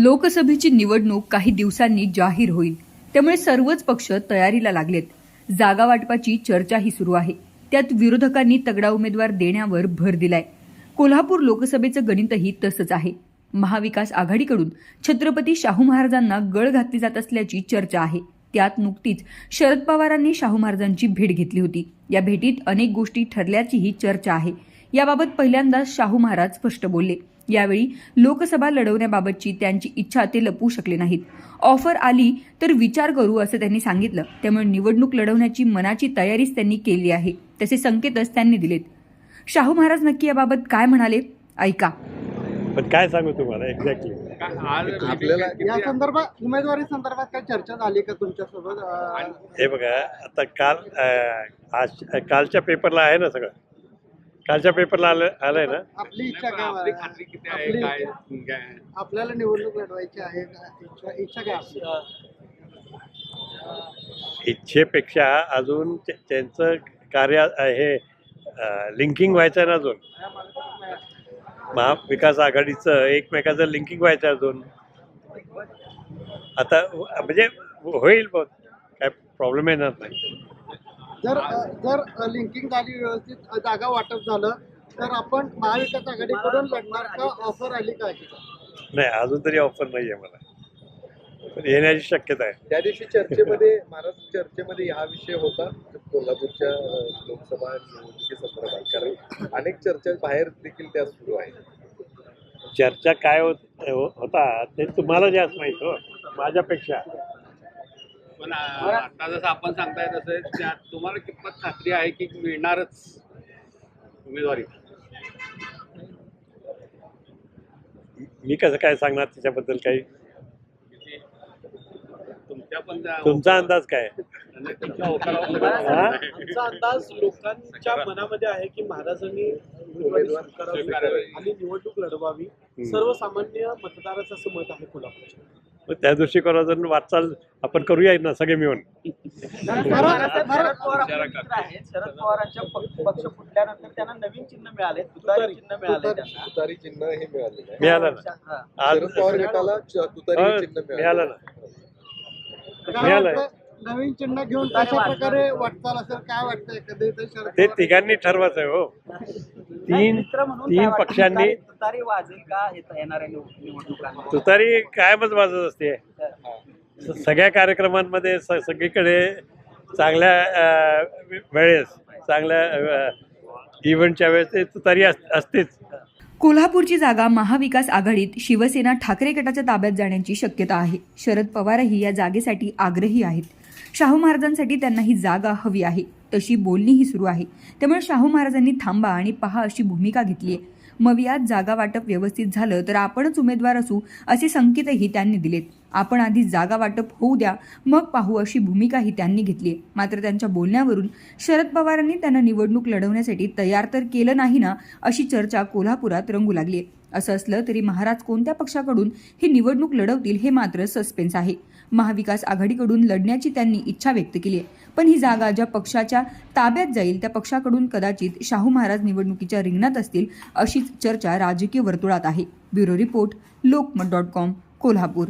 लोकसभेची निवडणूक काही दिवसांनी जाहीर होईल, त्यामुळे सर्वच पक्ष तयारीला लागलेत. जागा वाटपाची चर्चाही सुरू आहे. त्यात विरोधकांनी तगडा उमेदवार देण्यावर भर दिलाय. कोल्हापूर लोकसभेचं गणितही तसंच आहे. महाविकास आघाडीकडून छत्रपती शाहू महाराजांना गळ घातली जात असल्याची चर्चा आहे. त्यात नुकतीच शरद पवारांनी शाहू महाराजांची भेट घेतली होती. या भेटीत अनेक गोष्टी ठरल्याचीही चर्चा आहे. याबाबत पहिल्यांदाच शाहू महाराज स्पष्ट बोलले. यावेळी लोकसभा लढवण्याबाबतची त्यांची इच्छा ते लपवू शकले नाहीत. ऑफर आली तर विचार करू असं त्यांनी सांगितलं. त्यामुळे निवडणूक लढवण्याची मनाची तयारीच त्यांनी केली आहे, तसे संकेतच त्यांनी दिलेत. शाहू महाराज नक्की याबाबत काय म्हणाले, ऐका. पण काय सांगू तुम्हाला एक्झॅक्टली आपल्याला या संदर्भात उमेदवारी संदर्भात काय चर्चा झाली का तुमच्यासोबत? हे बघा, आता कालच्या पेपरला आहे ना, सगळं कालच्या पेपरला आलंय ना. आपली इच्छा काय? आपली खात्री किती आहे? काय आपल्याला निवडणूक लढवायची आहे इच्छा काय आपली? इच्छेपेक्षा अजून त्यांचं कार्य हे लिंकिंग व्हायचं आहे ना. अजून महाविकास आघाडीचं एकमेकाचं लिंकिंग व्हायचं अजून. आता म्हणजे होईल, बहुत काय प्रॉब्लेम येणार नाही. जर लिंकिंग झाली, व्यवस्थित जागा वाटप झालं तर आपण महाविकास आघाडीकडून लढणार का? ऑफर आली का? नाही, अजून तरी ऑफर नाही आहे मला, पण येण्याची शक्यता आहे. त्या दिवशी महाराष्ट्र चर्चेमध्ये हा विषय होता कोल्हापूरच्या लोकसभा निवडणुकीसंदर्भात, कारण अनेक चर्चा बाहेर देखील त्या सुरू आहेत. चर्चा काय होता ते तुम्हाला जास्त माहित हो माझ्यापेक्षा. पण आता जसं आपण सांगताय तसं तुम्हाला कितपत खात्री आहे की मिळणारच उमेदवारी? मी कसं काय सांगणार त्याच्याबद्दल काही? तुमचा अंदाज काय? आमचा अंदाज लोकांच्या मनामध्ये आहे की महाराजांनी उमेदवार करावी आणि निवडणूक लढवावी. सर्वसामान्य मतदाराचं असं मत आहे कोल्हापूरच्या. त्या दृष्टिकोनातून वाटचाल आपण करूया ना सगळे मिळून. शरद पवारांच्या पक्ष फुटल्यानंतर त्यांना नवीन चिन्ह मिळाले, तुतारी चिन्ह मिळाले. त्यांना तुतारी चिन्ह हे मिळालेलं मिळालं ना. आज शरद पवार गटाला तुतारी चिन्ह मिळालं ना. मिळालंय. नवीन चिन्ह घेऊन कशा प्रकारे वाटचाल असेल, काय वाटतंय? कधी ते तिघांनी ठरवायचं आहे हो. तीन पक्षांनी तुतारी वाजेल का येणाऱ्या निवडणुका? तुतारी कायमच वाजत असते सगळ्या कार्यक्रमांमध्ये. सगळीकडे चांगल्या वेळेस, चांगल्या इव्हेंटच्या वेळेस ते तुतारी असतेच. कोल्हापूरची जागा महाविकास आघाडीत शिवसेना ठाकरे गटाच्या ताब्यात जाण्याची शक्यता आहे. शरद पवारही या जागेसाठी आग्रही आहेत. शाहू महाराजांसाठी त्यांना ही जागा हवी आहे, तशी बोलणीही सुरू आहे. त्यामुळे शाहू महाराजांनी थांबा आणि पहा अशी भूमिका घेतली आहे. मग यात जागा वाटप व्यवस्थित झालं तर आपणच उमेदवार असू असे संकेतही त्यांनी दिलेत. आपण आधी जागा वाटप होऊ द्या, मग पाहू अशी भूमिकाही त्यांनी घेतली आहे. मात्र त्यांच्या बोलण्यावरून शरद पवारांनी त्यांना निवडणूक लढवण्यासाठी तयार तर केलं नाही ना, अशी चर्चा कोल्हापुरात रंगू लागली आहे. असं असलं तरी महाराज कोणत्या पक्षाकडून ही निवडणूक लढवतील हे मात्र सस्पेन्स आहे. महाविकास आघाडीकडून लढण्याची त्यांनी इच्छा व्यक्त केली आहे, पण ही जागा ज्या पक्षाच्या ताब्यात जाईल त्या पक्षाकडून कदाचित शाहू महाराज निवडणुकीच्या रिंगणात असतील, अशीच चर्चा राजकीय वर्तुळात आहे. ब्युरो रिपोर्ट, लोकमत.com, कोल्हापूर.